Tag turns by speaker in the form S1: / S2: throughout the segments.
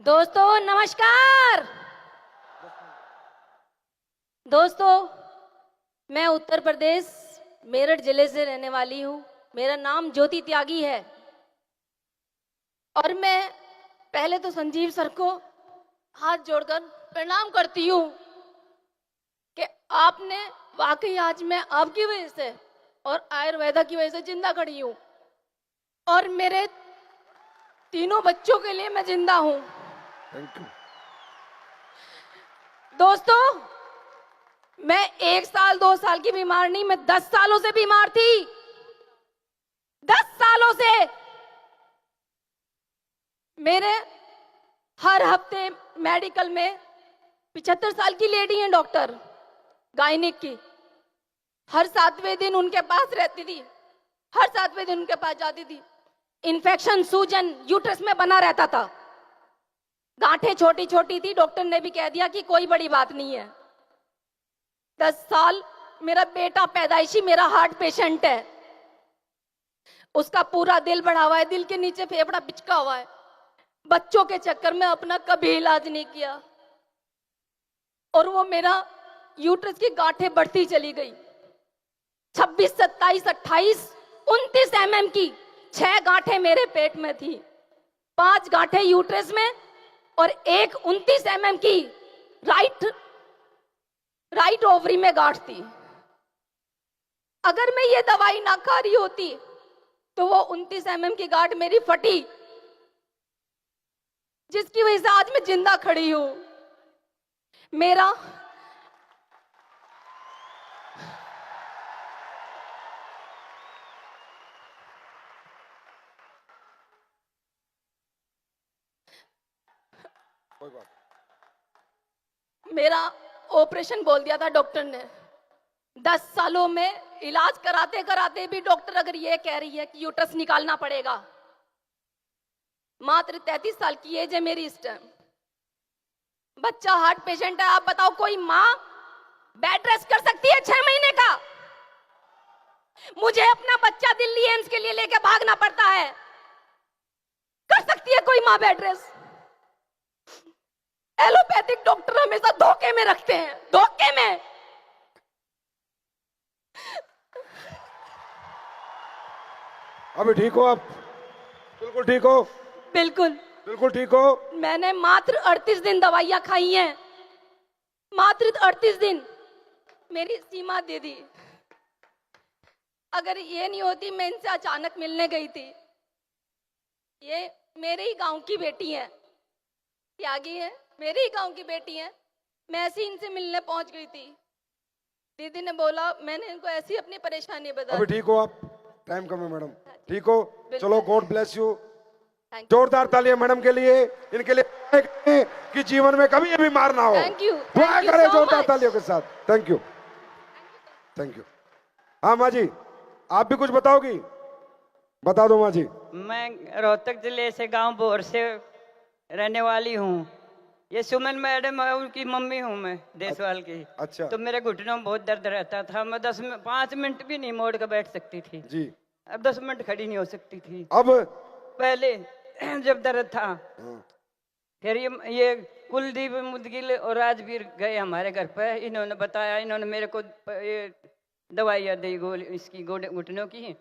S1: दोस्तों नमस्कार। दोस्तों मैं उत्तर प्रदेश मेरठ जिले से रहने वाली हूँ। मेरा नाम ज्योति त्यागी है और मैं पहले तो संजीव सर को हाथ जोड़कर प्रणाम करती हूँ कि आपने वाकई आज मैं आपकी वजह से और आयुर्वेदा की वजह से जिंदा खड़ी हूँ और मेरे तीनों बच्चों के लिए मैं जिंदा हूँ।
S2: Thank you.
S1: दोस्तों मैं 1 साल 2 साल की बीमार नहीं, मैं 10 सालों से बीमार थी। 10 सालों से मेरे हर हफ्ते मेडिकल में 75 साल की लेडी हैं डॉक्टर गायनिक की, हर 7वें दिन उनके पास रहती थी, हर 7वें दिन उनके पास जाती थी। इन्फेक्शन सूजन यूट्रस में बना रहता था, गांठें छोटी छोटी थी। डॉक्टर ने भी कह दिया कि कोई बड़ी बात नहीं है। 10 साल मेरा बेटा पैदाइशी मेरा हार्ट पेशेंट है, उसका पूरा दिल बढ़ा हुआ है, दिल के नीचे फेफड़ा बिचका हुआ है। बच्चों के चक्कर में अपना कभी इलाज नहीं किया और वो मेरा यूट्रस की गांठें बढ़ती चली गई। 26, 27, 28, 29 mm की 6 गांठें मेरे पेट में थी, 5 गांठें यूट्रस में और एक 29 mm की राइट ओवरी में गांठ थी। अगर मैं ये दवाई ना खा रही होती तो वो 29 mm की गांठ मेरी फटी, जिसकी वजह से आज मैं जिंदा खड़ी हूं। मेरा
S2: कोई बात।
S1: मेरा ऑपरेशन बोल दिया था डॉक्टर ने। 10 सालों में इलाज कराते कराते भी डॉक्टर अगर ये कह रही है कि यूट्रस निकालना पड़ेगा। मात्र 33 साल की एज है मेरी इस टाइम, बच्चा हार्ट पेशेंट है। आप बताओ कोई माँ बेड रेस्ट कर सकती है 6 महीने का? मुझे अपना बच्चा दिल्ली एम्स के लिए लेके भागना पड़ता है, कर सकती है कोई माँ बेड रेस्ट? एलोपैथिक डॉक्टर हमेशा धोखे में रखते हैं, धोखे में।
S2: अभी ठीक हो आप? बिल्कुल ठीक हो?
S1: बिल्कुल
S2: बिल्कुल ठीक हो?
S1: मैंने मात्र 38 दिन दवाइयां खाई हैं, मात्र 38 दिन। मेरी सीमा दीदी अगर ये नहीं होती, मैं इनसे अचानक मिलने गई थी। ये मेरे ही गांव की बेटी है, त्यागी है, मेरे ही गांव की बेटी है। मैं ऐसे इनसे मिलने पहुंच गई थी। दीदी ने बोला, मैंने इनको ऐसी अपनी परेशानी बता
S2: अभी
S1: दी।
S2: ठीक हो आप? टाइम कम है मैडम, ठीक हो? चलो, God bless you.
S1: Thank you,
S2: जोरदार तालियां मैडम के लिए, इनके लिए कि जीवन में कभी ये बीमार ना हो।
S1: थैंक यू,
S2: दुआ
S1: थैंक यू
S2: करें
S1: सो
S2: जोरदार
S1: मच।
S2: तालियों के साथ। Thank you, thank you. हाँ माँ जी, आप भी कुछ बताओगी? बता दो माँ जी।
S3: मैं रोहतक जिले से गांव बोर से रहने वाली हूँ। ये सुमन मैडम है, उनकी मम्मी हूँ मैं, देसवाल की।
S2: अच्छा।
S3: तो मेरे घुटनों में बहुत दर्द रहता था, मैं 5 मिनट भी नहीं मोड़ कर बैठ सकती थी।
S2: जी।
S3: अब 10 मिनट खड़ी नहीं हो सकती थी
S2: अब
S3: पहले जब दर्द था।
S2: हाँ।
S3: फिर ये कुलदीप मुदगिल और राजवीर गए हमारे घर पे, इन्होंने बताया, इन्होंने मेरे को ये दवाइयाँ दी गोली इसकी घुटनों की।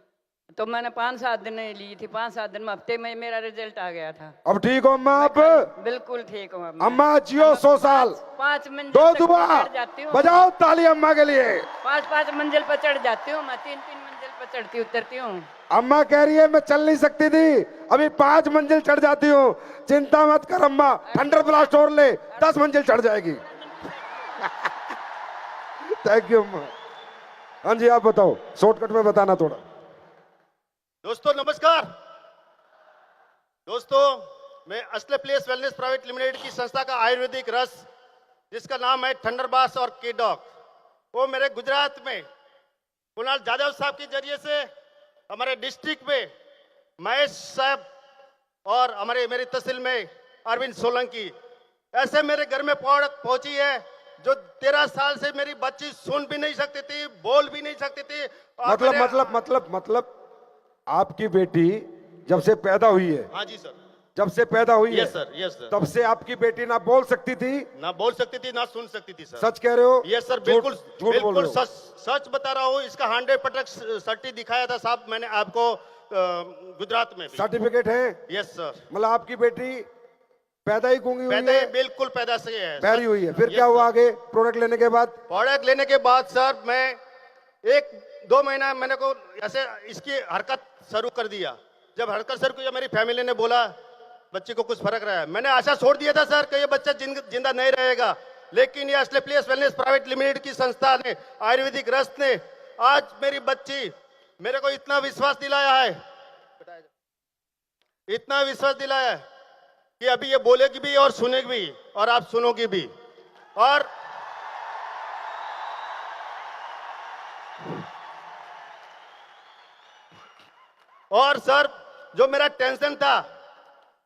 S3: तो मैंने 5-7 दिन ली थी, 5-7 दिन में, हफ्ते में मेरा रिजल्ट आ गया था।
S2: अब ठीक हो अम्मा? आप
S3: बिल्कुल ठीक हूँ
S2: अम्मा जियो 100 साल।
S3: 5 मंजिल
S2: दो
S3: तक
S2: दुआ
S3: चढ़ जाती हूँ।
S2: बजाओ ताली अम्मा के लिए।
S3: 5-5 मंजिल पर चढ़ जाती हूँ मैं, 3-3 मंजिल पर चढ़ती उतरती हूँ।
S2: अम्मा कह रही है मैं चल नहीं सकती थी, अभी 5 मंजिल चढ़ जाती हूँ। चिंता मत कर अम्मा, थंडर ब्लास्ट और ले, 10 मंजिल चढ़ जाएगी। थैंक यू अम्मा। हाँ जी, आप बताओ, शॉर्टकट में बताना थोड़ा।
S4: दोस्तों नमस्कार। दोस्तों मैं असले प्लेस वेलनेस प्राइवेट लिमिटेड की संस्था का आयुर्वेदिक रस, जिसका नाम है थंडरबास और केडॉक, वो मेरे गुजरात में कुणाल जाधव साहब के जरिए से हमारे डिस्ट्रिक्ट में महेश साहब और मेरी तहसील में अरविंद सोलंकी, ऐसे मेरे घर में प्रोडक्ट पहुंची है जो 13 साल से मेरी बच्ची सुन भी नहीं सकती थी, बोल भी नहीं सकती थी। और
S2: मतलब आपकी बेटी जब से पैदा हुई है,
S4: हाँ जी सर,
S2: जब से पैदा हुई है
S4: यस सर, यस सर।
S2: तब से आपकी बेटी ना बोल सकती थी,
S4: ना बोल सकती थी, ना सुन सकती थी सर।
S2: सच कह रहे हो?
S4: यस सर,
S2: झूठ-
S4: बिल्कुल
S2: झूठ बोल
S4: बिल्कुल
S2: रहे हो?
S4: सच बता रहा हूँ। इसका 100% सर्टी दिखाया था साहब मैंने आपको गुजरात में भी।
S2: सर्टिफिकेट है?
S4: Yes sir.
S2: मतलब आपकी बेटी पैदा ही गूंगी हुई
S4: पैदा
S2: है?
S4: ही बिल्कुल पैदा से है।
S2: पैरी हुई है। फिर
S4: Yes,
S2: क्या हुआ
S4: sir।
S2: आगे प्रोडक्ट लेने के बाद?
S4: प्रोडक्ट लेने के बाद सर मैं 1-2 महीना मैंने को ऐसे इसकी हरकत शुरू कर दिया। जब हरकत शुरू किया मेरी फैमिली ने बोला बच्चे को कुछ फर्क रहा है। मैंने आशा छोड़ दिया था सर कि ये बच्चा जिंदा नहीं रहेगा, लेकिन ये असली प्लेस वेलनेस प्राइवेट लिमिटेड की संस्था ने, आयुर्वेदिक रस ने आज मेरी बच्ची मेरे को इतना विश्वास दिलाया है, इतना विश्वास दिलाया है कि अभी ये बोलेगी भी और सुनेगी भी और आप सुनोगी भी। और सर जो मेरा टेंशन था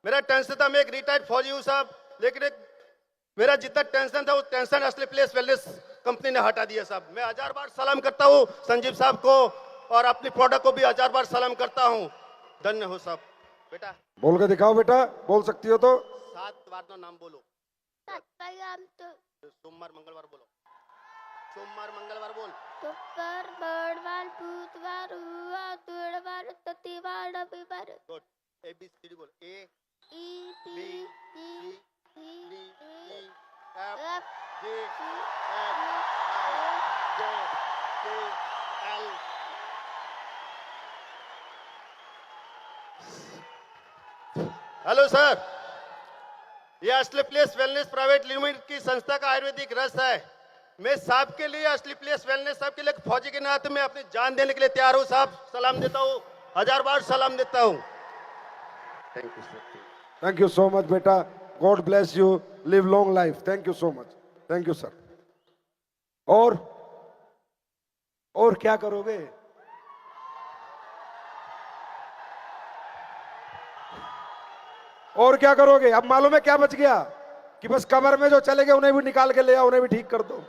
S4: मैं एक रिटायर्ड फौजी हूं साहब, लेकिन मेरा जितना टेंशन था वो टेंशन असली प्लेस वेलनेस कंपनी ने हटा दिया साहब। मैं 1000 बार सलाम करता हूं संजीव साहब को और अपनी प्रोडक्ट को भी 1000 बार सलाम करता हूं। धन्य हो साहब। बेटा
S2: बोल के दिखाओ बेटा, बोल सकती हो तो।
S4: 7 बार तो नाम बोलो। सोमवार मंगलवार बोलो। सोमवार मंगलवार बोल।
S5: शुक्र बड़वार बुधवार हुआ तुड़वार ततीवार रविवार।
S4: गुड। ABCD बोल। A
S5: E
S4: B
S5: B
S4: C D E
S5: F
S4: F G H I J K L। Hello sir, ये असली प्लेस वेलनेस प्राइवेट लिमिटेड की संस्था का आयुर्वेदिक रस है। मैं साहब के लिए, असली प्लेस वेलनेस साहब के लिए फौजी के नाते मैं अपनी जान देने के लिए तैयार हूँ साहब। सलाम देता हूँ, 1000 बार सलाम देता हूँ। Thank you sir.
S2: Thank you so much बेटा, god bless you, live long life. Thank you so much, thank you sir. और क्या करोगे? और क्या करोगे? अब मालूम है क्या बच गया कि बस कमर में जो चले गए उन्हें भी निकाल के ले आओ, उन्हें भी ठीक कर दो।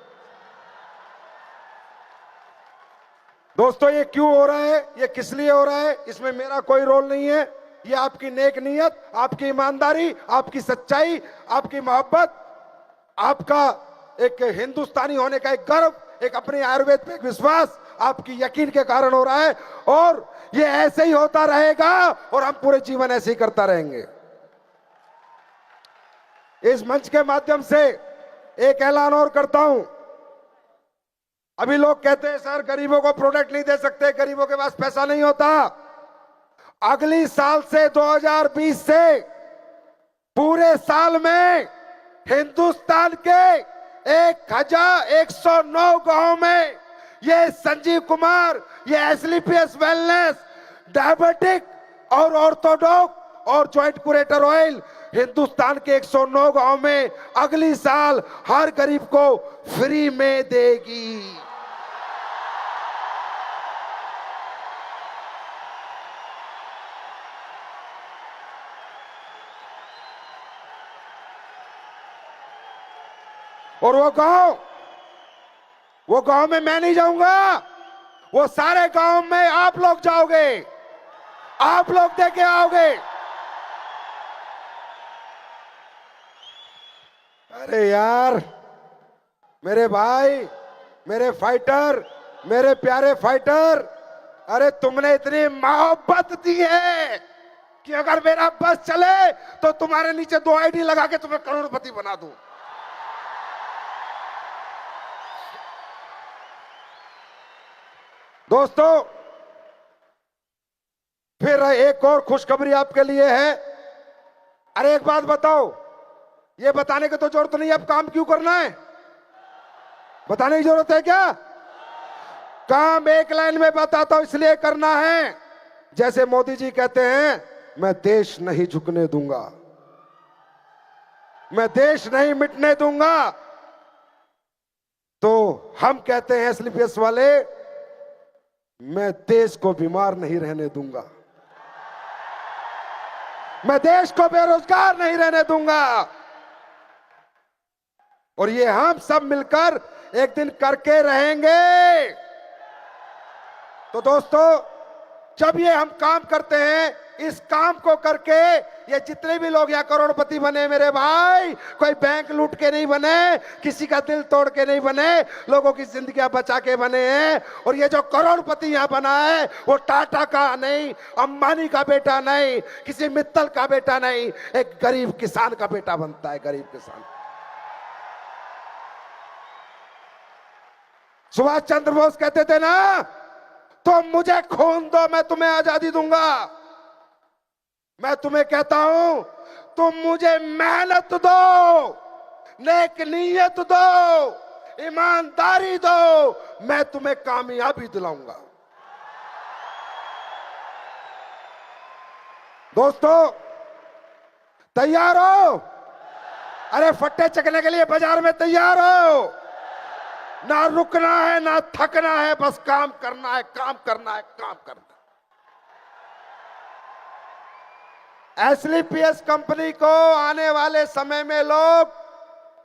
S2: दोस्तों ये क्यों हो रहा है, ये किस लिए हो रहा है, इसमें मेरा कोई रोल नहीं है। ये आपकी नेक नीयत, आपकी ईमानदारी, आपकी सच्चाई, आपकी मोहब्बत, आपका एक हिंदुस्तानी होने का एक गर्व, एक अपने आयुर्वेद पे एक विश्वास, आपकी यकीन के कारण हो रहा है। और ये ऐसे ही होता रहेगा और हम पूरे जीवन ऐसे ही करता रहेंगे। इस मंच के माध्यम से एक ऐलान और करता हूं। अभी लोग कहते हैं सर गरीबों को प्रोडक्ट नहीं दे सकते, गरीबों के पास पैसा नहीं होता। अगली साल से 2020 से पूरे साल में हिंदुस्तान के 1109 गांव में ये संजीव कुमार, ये एसलीपीएस वेलनेस, डायबिटिक और ऑर्थोडॉक और ज्वाइंट कुरेटर ऑयल हिंदुस्तान के 109 गांव में अगली साल हर गरीब को फ्री में देगी। और वो गांव में मैं नहीं जाऊंगा, वो सारे गांव में आप लोग जाओगे, आप लोग देके आओगे। अरे यार मेरे भाई, मेरे फाइटर, मेरे प्यारे फाइटर, अरे तुमने इतनी मोहब्बत दी है कि अगर मेरा बस चले तो तुम्हारे नीचे 2 आईडी लगा के तुम्हें करोड़पति बना दूं। दोस्तों फिर एक और खुशखबरी आपके लिए है। अरे एक बात बताओ, ये बताने की तो जरूरत नहीं है, अब काम क्यों करना है? बताने की जरूरत है क्या? काम एक लाइन में बताता हूं, इसलिए करना है जैसे मोदी जी कहते हैं, मैं देश नहीं झुकने दूंगा, मैं देश नहीं मिटने दूंगा। तो हम कहते हैं एसलीपीएस वाले, मैं देश को बीमार नहीं रहने दूंगा, मैं देश को बेरोजगार नहीं रहने दूंगा। और ये हम सब मिलकर एक दिन करके रहेंगे। तो दोस्तों जब ये हम काम करते हैं इस काम को करके ये जितने भी लोग यहाँ करोड़पति बने मेरे भाई, कोई बैंक लूट के नहीं बने, किसी का दिल तोड़ के नहीं बने, लोगों की जिंदगियां बचा के बने हैं। और ये जो करोड़पति यहाँ बना है वो टाटा का नहीं, अंबानी का बेटा नहीं, किसी मित्तल का बेटा नहीं, एक गरीब किसान का बेटा बनता है, गरीब किसान। सुभाष चंद्र बोस कहते थे ना, तुम मुझे खून दो मैं तुम्हें आजादी दूंगा। मैं तुम्हें कहता हूं, तुम मुझे मेहनत दो, नेक नीयत दो, ईमानदारी दो, मैं तुम्हें कामयाबी दिलाऊंगा। दोस्तों तैयार हो? अरे फट्टे चकने के लिए बाजार में तैयार हो? ना रुकना है ना थकना है, बस काम करना है, काम करना है, काम करना है। एसलीपीएस कंपनी को आने वाले समय में लोग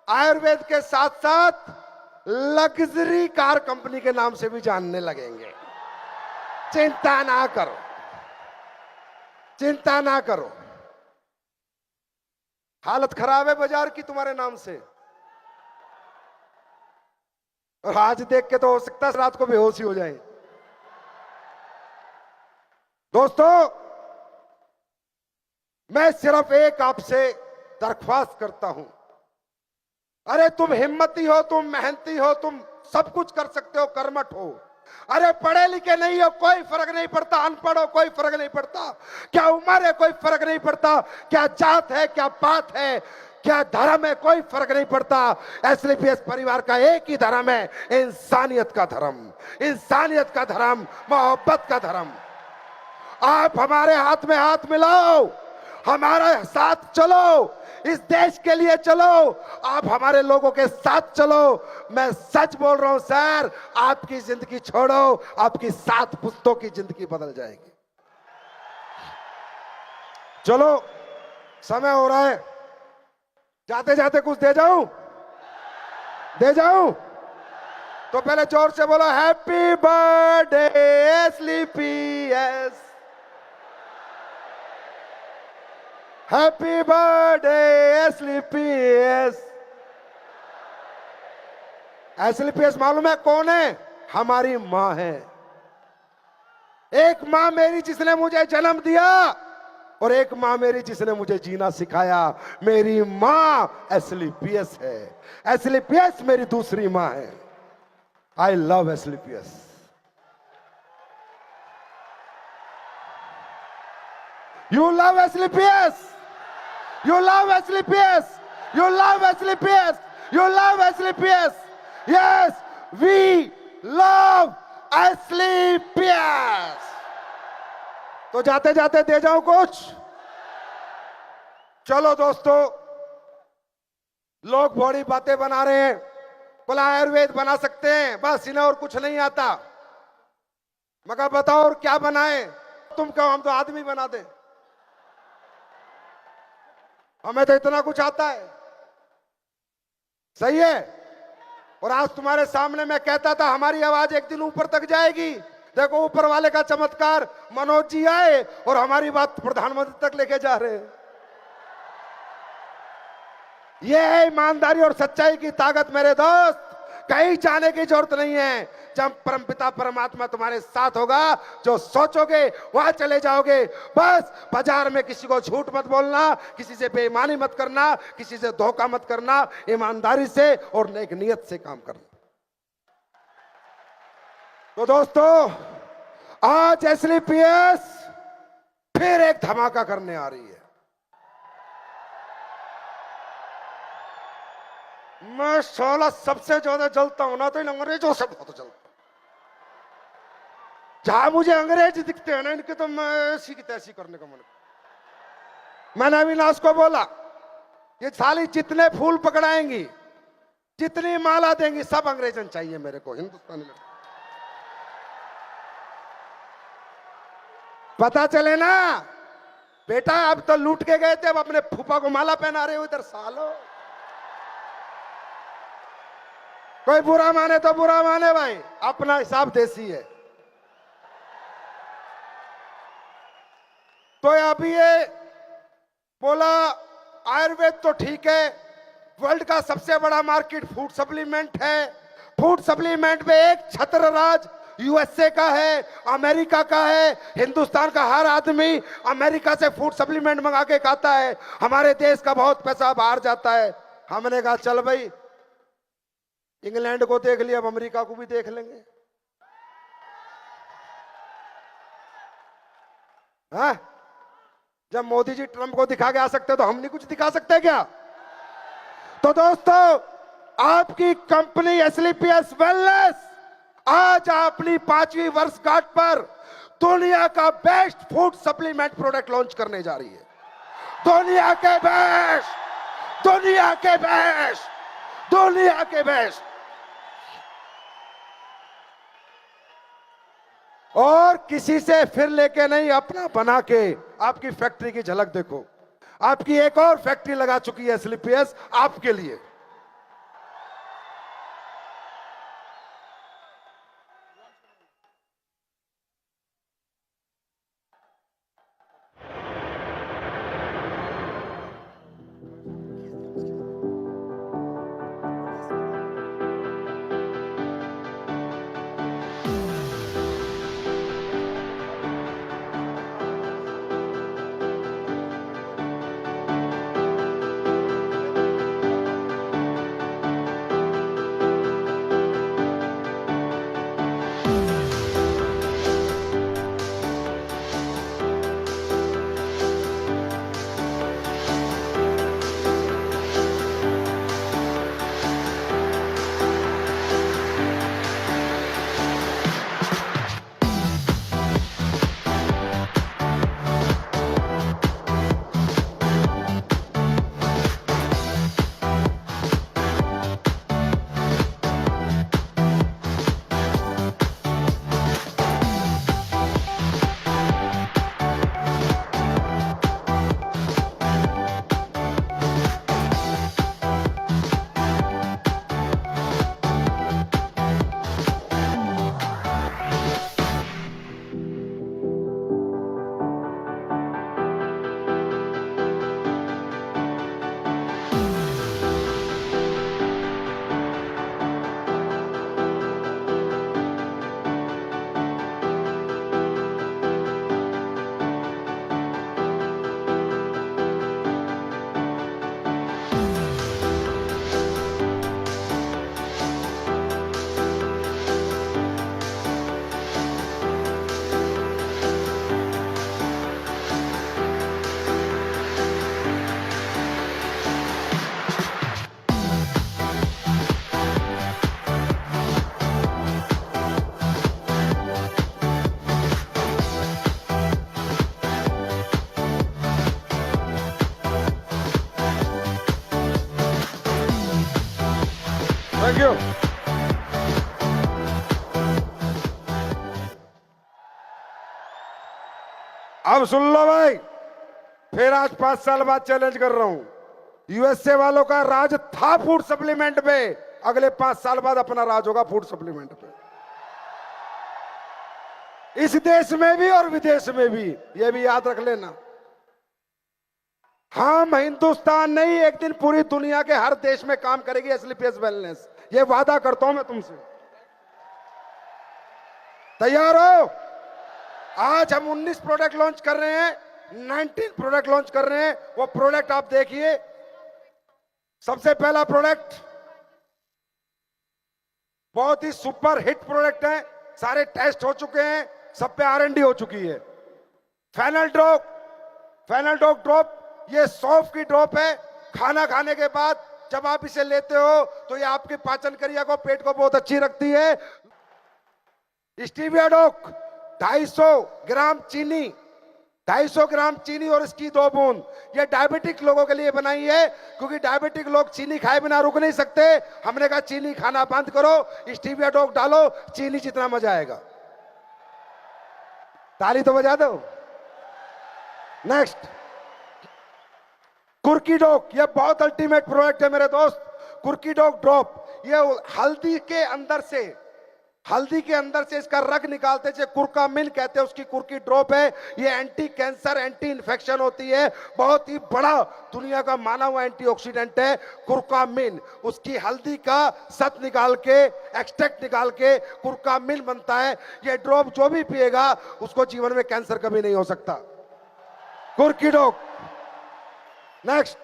S2: आयुर्वेद के साथ साथ लग्जरी कार कंपनी के नाम से भी जानने लगेंगे। चिंता ना करो, चिंता ना करो। हालत खराब है बाजार की तुम्हारे नाम से, और आज देख के तो हो सकता है रात को बेहोशी हो जाए। दोस्तों मैं सिर्फ एक आपसे दरख्वास्त करता हूं, अरे तुम हिम्मती हो, तुम मेहनती हो, तुम सब कुछ कर सकते हो, कर्मठ हो। अरे पढ़े लिखे नहीं हो कोई फर्क नहीं पड़ता, अनपढ़ हो कोई फर्क नहीं पड़ता, क्या उम्र है कोई फर्क नहीं पड़ता, क्या जात है, क्या पात है, क्या धर्म है, कोई फर्क नहीं पड़ता। एसलीपीएस परिवार का एक ही धर्म है, इंसानियत का धर्म, इंसानियत का धर्म, मोहब्बत का धर्म। आप हमारे हाथ में हाथ मिलाओ, हमारे साथ चलो, इस देश के लिए चलो, आप हमारे लोगों के साथ चलो। मैं सच बोल रहा हूं सर, आपकी जिंदगी छोड़ो, आपकी 7 पुश्तों की जिंदगी बदल जाएगी। चलो समय हो रहा है, जाते जाते कुछ दे जाऊं? दे जाऊं? तो पहले जोर से बोलो, हैप्पी बर्थडे एसलीपीएस, हैप्पी बर्थडे एसलीपीएस। एसलीपीएस मालूम है कौन है? हमारी मां है। एक मां मेरी जिसने मुझे जन्म दिया, और एक मां मेरी जिसने मुझे जीना सिखाया। मेरी मां एसलीपीएस है, एसलीपीएस मेरी दूसरी मां है। I love SLPS. You love SLPS, you love SLPS, you love SLPS, you love SLPS. Yes we love SLPS. तो जाते जाते दे जाऊं कुछ? चलो दोस्तों, लोग बड़ी बातें बना रहे हैं, बोला आयुर्वेद बना सकते हैं, बस इन्हें और कुछ नहीं आता। मगर बताओ और क्या बनाए? तुम कहो हम तो आदमी बना दे, हमें तो इतना कुछ आता है। सही है? और आज तुम्हारे सामने मैं कहता था हमारी आवाज एक दिन ऊपर तक जाएगी। देखो ऊपर वाले का चमत्कार, मनोज जी आए और हमारी बात प्रधानमंत्री तक लेके जा रहे हैं। यह है ईमानदारी और सच्चाई की ताकत मेरे दोस्त। कहीं जाने की जरूरत नहीं है। जब परमपिता परमात्मा तुम्हारे साथ होगा, जो सोचोगे वहां चले जाओगे। बस बाजार में किसी को झूठ मत बोलना, किसी से बेईमानी मत करना, किसी से धोखा मत करना, ईमानदारी से और नेक नियत से काम करना। तो दोस्तों आज एसलीपीएस फिर एक धमाका करने आ रही है। मैं 16 सबसे ज्यादा जलता हूं ना, तो इन अंग्रेजों से बहुत जलता। जहां मुझे अंग्रेज दिखते हैं ना, इनके तो मैं ऐसी की तैसी करने का मन। मैंने अविनाश को बोला, ये साली जितने फूल पकड़ाएंगी, जितनी माला देंगी, सब अंग्रेजन चाहिए मेरे को, हिंदुस्तानी लड़की। पता चले ना बेटा, अब तो लूट के गए थे, अब अपने फूफा को माला पहना रहे हो इधर सालो। कोई बुरा माने तो बुरा माने भाई, अपना हिसाब देसी है। तो अभी ये बोला आयुर्वेद तो ठीक है, वर्ल्ड का सबसे बड़ा मार्केट फूड सप्लीमेंट है। फूड सप्लीमेंट में एक छत्र राज यूएसए का है, अमेरिका का है। हिंदुस्तान का हर आदमी अमेरिका से फूड सप्लीमेंट मंगा के खाता है। हमारे देश का बहुत पैसा बाहर जाता है। हमने कहा चल भाई, इंग्लैंड को देख लिया, अब अमेरिका को भी देख लेंगे। हाँ, जब मोदी जी ट्रंप को दिखा के आ सकते तो हम नहीं कुछ दिखा सकते क्या? तो दोस्तों, आपकी कंपनी एसलीपीएस वेलनेस आज अपनी 5वीं वर्षगांठ पर दुनिया का best food supplement product launch करने जा रही है। दुनिया के बेस्ट, दुनिया के बेस्ट, दुनिया के बेस्ट। और किसी से फिर लेके नहीं, अपना बना के आपकी फैक्ट्री की झलक देखो। आपकी एक और फैक्ट्री लगा चुकी है एसलीपीएस आपके लिए। Thank you. अब सुन लो भाई, फिर आज 5 साल बाद चैलेंज कर रहा हूं। यूएसए वालों का राज था फूड सप्लीमेंट पे, अगले 5 साल बाद अपना राज होगा फूड सप्लीमेंट पे। इस देश में भी और विदेश में भी, ये भी याद रख लेना। हम हिंदुस्तान नहीं, एक दिन पूरी दुनिया के हर देश में काम करेगी एसलीपीएस वेलनेस, ये वादा करता हूं मैं तुमसे। तैयार हो? आज हम 19 प्रोडक्ट लॉन्च कर रहे हैं, 19 प्रोडक्ट लॉन्च कर रहे हैं। वो प्रोडक्ट आप देखिए। सबसे पहला प्रोडक्ट बहुत ही सुपर हिट प्रोडक्ट है, सारे टेस्ट हो चुके हैं, सब पे R&D हो चुकी है। फेनल डॉग ड्रॉप, ये सौंफ की ड्रॉप है। खाना खाने के बाद जब आप इसे लेते हो तो ये आपकी पाचन क्रिया को, पेट को बहुत अच्छी रखती है। स्टीविया डॉग 250 ग्राम चीनी, 250 ग्राम चीनी और इसकी 2 बूंद, ये डायबिटिक लोगों के लिए बनाई है, क्योंकि डायबिटिक लोग चीनी खाए बिना रुक नहीं सकते। हमने कहा चीनी खाना बंद करो, स्टीविया डॉग डालो, चीनी जितना मजा आएगा। ताली तो बजा दो। नेक्स्ट, कुर्की डॉग, ये बहुत अल्टीमेट प्रोडक्ट है मेरे दोस्त। कुर्की डॉग ड्रॉप, ये हल्दी के अंदर से हल्दी के अंदर से इसका रग निकालते थे, कुरकामिन कहते हैं, उसकी कुर की ड्रॉप है। ये एंटी कैंसर, एंटी इन्फेक्शन होती है, बहुत ही बड़ा दुनिया का माना हुआ एंटीऑक्सीडेंट है कुरकामिन। उसकी हल्दी का सत निकाल के, एक्सट्रैक्ट निकाल के कुरकामिन बनता है। ये ड्रॉप जो भी पिएगा उसको जीवन में कैंसर कभी नहीं हो सकता। कुर्की डॉग। नेक्स्ट,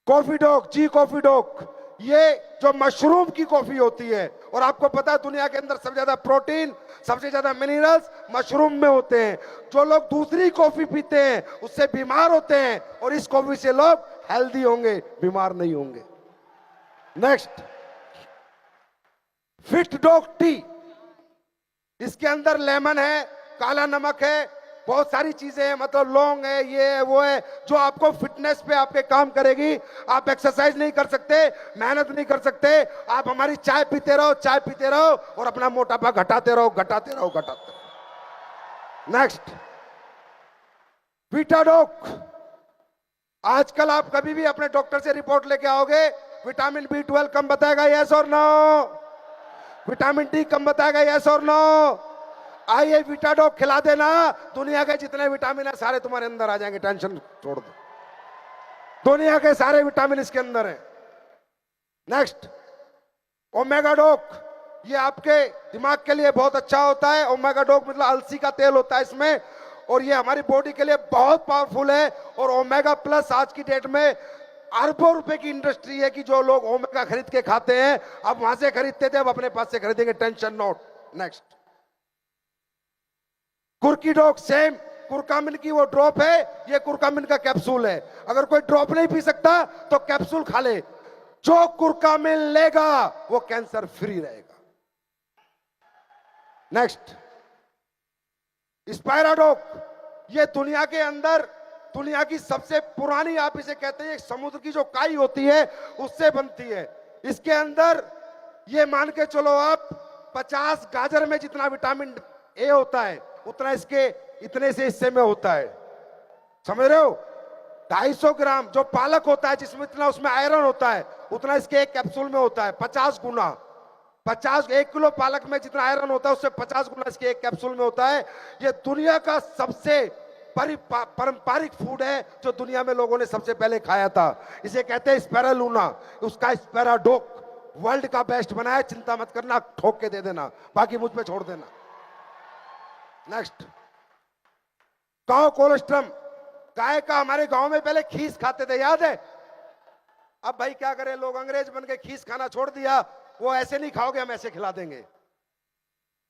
S2: कॉफी डॉग, जी कॉफी डॉग। ये जो मशरूम की कॉफी होती है, और आपको पता है दुनिया के अंदर सबसे ज्यादा प्रोटीन, सबसे ज्यादा मिनरल्स मशरूम में होते हैं। जो लोग दूसरी कॉफी पीते हैं उससे बीमार होते हैं, और इस कॉफी से लोग हेल्दी होंगे, बीमार नहीं होंगे। Next, fit dog T. इसके अंदर लेमन है, काला नमक है, बहुत सारी चीजें हैं, मतलब लौंग है, ये है वो है, जो आपको फिटनेस पे आपके काम करेगी। आप एक्सरसाइज नहीं कर सकते, मेहनत नहीं कर सकते, आप हमारी चाय पीते रहो, चाय पीते रहो, और अपना मोटापा घटाते रहो, घटाते रहो, घटाते रहो। नेक्स्ट, बीटाडोक। आजकल आप कभी भी अपने डॉक्टर से रिपोर्ट लेके आओगे, विटामिन B12 कम बताएगा, यस और नो? विटामिन D कम बताएगा, यस और नो? आइए विटाडोक खिला देना, दुनिया के जितने विटामिन है सारे तुम्हारे अंदर आ जाएंगे, टेंशन छोड़ दो, दुनिया के सारे विटामिन इसके अंदर हैं। नेक्स्ट, ओमेगा डोक। ये आपके दिमाग के लिए बहुत अच्छा होता है। ओमेगा डोक मतलब अलसी का तेल होता है इसमें, और ये हमारी बॉडी के लिए बहुत पावरफुल है। और ओमेगा प्लस आज की डेट में अरबों रुपए की इंडस्ट्री है कि जो लोग ओमेगा खरीद के खाते हैं, अब वहां से खरीदते थे, अब अपने पास से खरीदेंगे, टेंशन नोट। नेक्स्ट, कुर्की डॉग। सेम कुरकामिन की वो ड्रॉप है, ये कुरकामिन का कैप्सूल है। अगर कोई ड्रॉप नहीं पी सकता तो कैप्सूल खा ले। जो कुरकामिन लेगा वो कैंसर फ्री रहेगा। नेक्स्ट, स्पायराडोक। ये दुनिया के अंदर दुनिया की सबसे पुरानी, आप इसे कहते हैं, समुद्र की जो काई होती है उससे बनती है। इसके अंदर ये मान के चलो आप 50 गाजर में जितना विटामिन ए होता है उतना इसके इतने से हिस्से में होता है, समझ रहे हो? 250 ग्राम जो पालक होता है जिसमें इतना उसमें आयरन होता है उतना इसके एक कैप्सूल में होता है 50 गुना। 1 किलो पालक में जितना आयरन होता है उससे 50 गुना इसके एक कैप्सूल में होता है। ये दुनिया का सबसे पारंपरिक फूड है जो दुनिया में लोगों ने सबसे पहले खाया था। इसे कहते हैं स्पैरालूना, उसका स्पैराडोक वर्ल्ड का बेस्ट बनाया। चिंता मत करना, ठोक के दे देना, बाकी मुझ पे छोड़ देना। Next, cow colostrum. गाय का हमारे गांव में पहले खीस खाते थे, याद है? अब भाई क्या करें, लोग अंग्रेज बन के खीस खाना छोड़ दिया। वो ऐसे नहीं खाओगे, हम ऐसे खिला देंगे।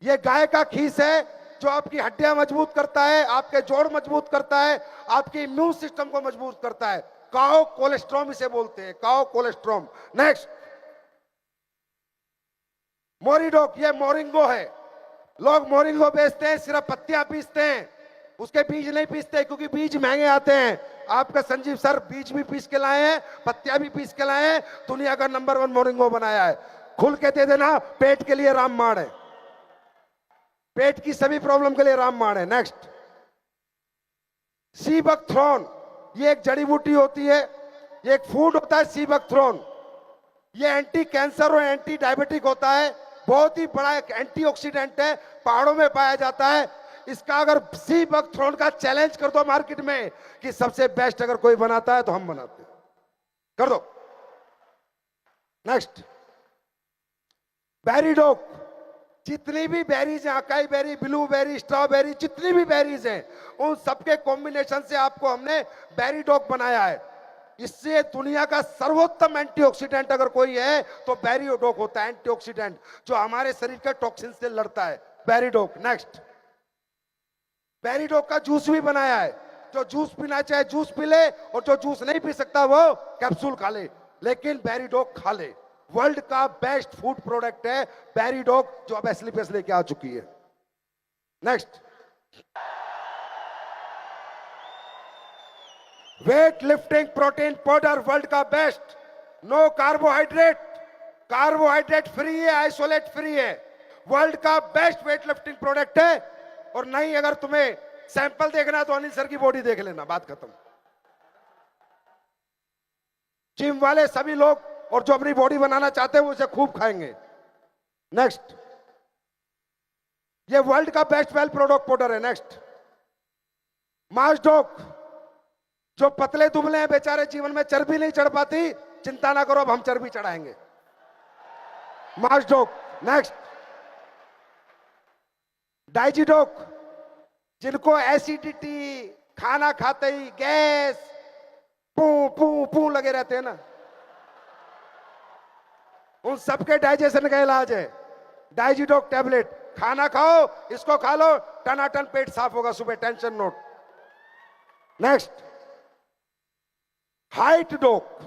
S2: ये गाय का खीस है जो आपकी हड्डियां मजबूत करता है, आपके जोड़ मजबूत करता है, आपके इम्यून सिस्टम को मजबूत करता है। काउ कोलेस्ट्रॉम इसे बोलते हैं, काउ कोलेस्ट्रॉम। नेक्स्ट, मोरिडोक। ये मोरिंगो है। लोग मोरिंगो बेचते हैं, सिर्फ पत्तियां पीसते हैं, उसके बीज नहीं पीसते क्योंकि बीज महंगे आते हैं। आपका संजीव सर बीज भी पीस के लाए हैं, पत्तियां भी पीस के लाए हैं, दुनिया का नंबर 1 मोरिंगो बनाया है। खुल के दे देना, पेट के लिए रामबाण है, पेट की सभी प्रॉब्लम के लिए रामबाण है। नेक्स्ट, सीबकथ्रोन। ये एक जड़ी बूटी होती है, ये एक फूड होता है सीबकथ्रोन। ये एंटी कैंसर और एंटी डायबिटिक होता है, बहुत ही बड़ा एक एंटीऑक्सीडेंट है, पहाड़ों में पाया जाता है। इसका अगर सीबकथ्रोन का चैलेंज कर दो मार्केट में कि सबसे बेस्ट अगर कोई बनाता है तो हम बनाते हैं, कर दो। नेक्स्ट, बेरीडोक। जितनी भी बेरीज हैं, अकाई बेरी, ब्लूबेरी, स्ट्रॉबेरी, जितनी भी बेरीज हैं, उन सबके कॉम्बिनेशन से आपको हमने बेरीडोक बनाया है। इससे दुनिया का सर्वोत्तम एंटीऑक्सीडेंट अगर कोई है तो बेरीडोक होता है, एंटीऑक्सीडेंट जो हमारे शरीर के टॉक्सिन से लड़ता है, बेरीडोक। नेक्स्ट, बेरीडोक का जूस भी बनाया है, जो जूस पीना चाहे जूस पी ले, और जो जूस नहीं पी सकता वो कैप्सूल खा ले, लेकिन बेरीडोक खा ले। वर्ल्ड का बेस्ट फूड प्रोडक्ट है बेरीडोक, जो अब एसलीपीएस लेके आ चुकी है। Next, weight lifting protein powder, world का best, no carbohydrate, carbohydrate free है, आइसोलेट फ्री है, वर्ल्ड का बेस्ट वेट लिफ्टिंग प्रोडक्ट है। और नहीं, अगर तुम्हें सैंपल देखना है तो अनिल सर की बॉडी देख लेना, बात खत्म। जिम वाले सभी लोग और जो अपनी बॉडी बनाना चाहते हैं वो इसे खूब खाएंगे। नेक्स्ट, ये वर्ल्ड का बेस्ट वेल प्रोडक्ट पाउडर है। नेक्स्ट, मास्डोक, जो पतले दुबले हैं बेचारे, जीवन में चर्बी नहीं चढ़ पाती, चिंता ना करो, अब हम चर्बी चढ़ाएंगे। मास्डोक। नेक्स्ट, डाइजिडोक, जिनको एसिडिटी, खाना खाते ही गैस, पू पू पू लगे रहते हैं ना, उन सबके डाइजेशन का इलाज है डाइजिडोक टैबलेट। खाना खाओ, इसको खा लो, टनाटन पेट साफ होगा सुबह, टेंशन नोट। नेक्स्ट, हाइट डोक,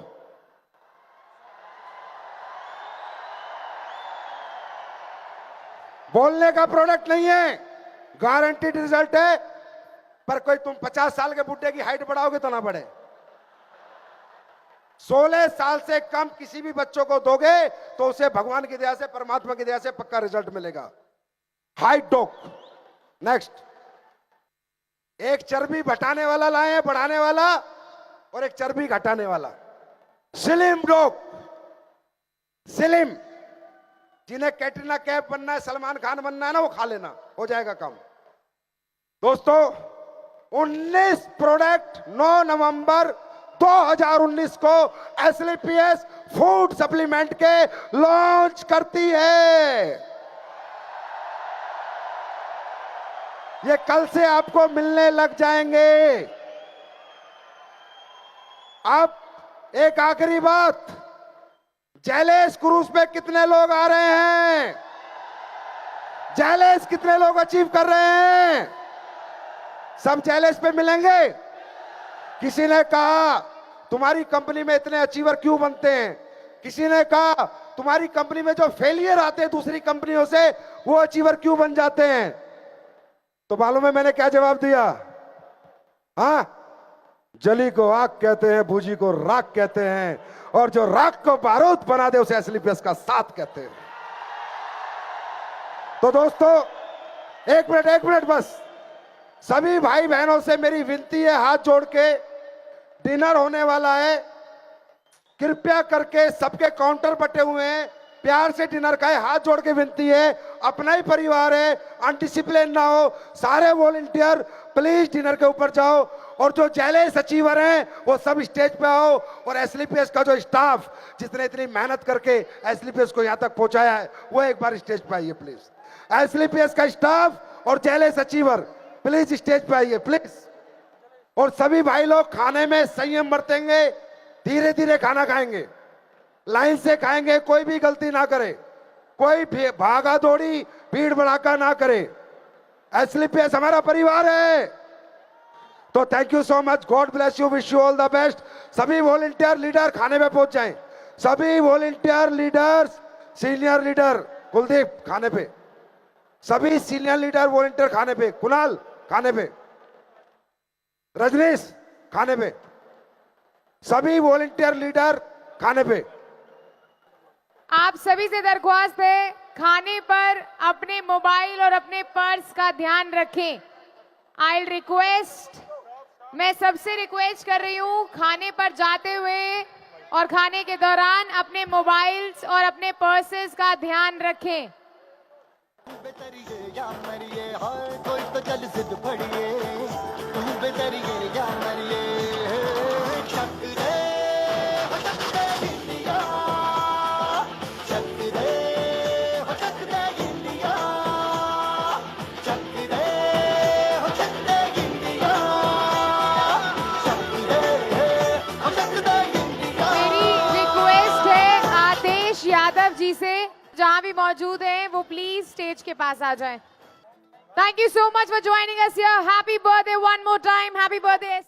S2: बोलने का प्रोडक्ट नहीं है, गारंटीड रिजल्ट है, पर कोई तुम 50 साल के बुढ़े की हाइट बढ़ाओगे तो ना बढ़े। 16 साल से कम किसी भी बच्चों को दोगे तो उसे भगवान की दया से, परमात्मा की दया से पक्का रिजल्ट मिलेगा। हाइट डोक। नेक्स्ट, एक चर्बी घटाने वाला लाए हैं, बढ़ाने वाला, और एक चर्बी घटाने वाला। स्लिम डोक। स्लिम, जिन्हें कैटरीना कैफ बनना है, सलमान खान बनना है ना, वो खा लेना, हो जाएगा काम। दोस्तों, 19 प्रोडक्ट 9 नवंबर 2019 को एसलीपीएस फूड सप्लीमेंट के लॉन्च करती है। ये कल से आपको मिलने लग जाएंगे। अब एक आखिरी बात, जैलेस क्रूज पे कितने लोग आ रहे हैं? जैलेस कितने लोग अचीव कर रहे हैं? सब जैलेस पे मिलेंगे। किसी ने कहा तुम्हारी कंपनी में इतने अचीवर क्यों बनते हैं? किसी ने कहा तुम्हारी कंपनी में जो फेलियर आते हैं दूसरी कंपनियों से, वो अचीवर क्यों बन जाते हैं? तो मालूम है मैंने क्या जवाब दिया? हाँ, जली को आग कहते हैं, बूझी को राख कहते हैं, और जो राख को बारूद बना दे उसे एसलीपीएस का साथ कहते हैं। तो दोस्तों, एक मिनट बस, सभी भाई बहनों से मेरी विनती है, हाथ जोड़ के, डिनर होने वाला है, कृपया करके सबके काउंटर बटे हुए हैं, प्यार से डिनर खाए, हाथ जोड़ के विनती है, अपना ही परिवार है, अनडिसिप्लिन ना हो, सारे वॉलंटियर प्लीज डिनर के ऊपर जाओ, और जो जैलेस अचीवर हैं वो सब स्टेज पे आओ, और एसलीपीएस का जो स्टाफ जिसने इतनी मेहनत करके एसलीपीएस को यहां तक पहुंचाया है, वो एक बार स्टेज पे आइए प्लीज। एसलीपीएस का स्टाफ और जैलेस अचीवर प्लीज स्टेज पे आइए प्लीज। और सभी भाई लोग खाने में संयम बरतेंगे, धीरे धीरे खाना खाएंगे, लाइन से खाएंगे, कोई भी गलती ना करे, कोई भागा दौड़ी भीड़ भड़ाका ना करे। एसलीपीएस हमारा परिवार है। तो thank you so much, God bless you, wish you all the best. सभी वॉलंटियर लीडर खाने में पहुंच जाएं, सभी volunteer leaders, senior leader Kuldeep खाने पे, सभी सीनियर लीडर वॉलंटियर खाने पे, कुणाल खाने पे, रजनीश खाने पे, सभी वॉलंटियर लीडर खाने पे।
S6: आप सभी से दरख्वास्त है, खाने पर अपने मोबाइल और अपने पर्स का ध्यान रखें। आई रिक्वेस्ट, मैं सबसे रिक्वेस्ट कर रही हूँ, खाने पर जाते हुए और खाने के दौरान अपने मोबाइल्स और अपने पर्सेस का ध्यान रखें।
S7: बेतरिए या मरिए, हाय कोई तो जल जिद फड़िए, तू बेतरिए या मरिए, शक रे हो शक दे इंडिया, शक रे हो शक दे इंडिया, शक रे हो शक दे इंडिया, शक रे हो शक दे इंडिया।
S6: मेरी रिक्वेस्ट है आदेश यादव जी से, जहां भी मौजूद हैं वो प्लीज स्टेज के पास आ जाएं। Thank you so much for joining us here. Happy birthday one more time, happy birthday.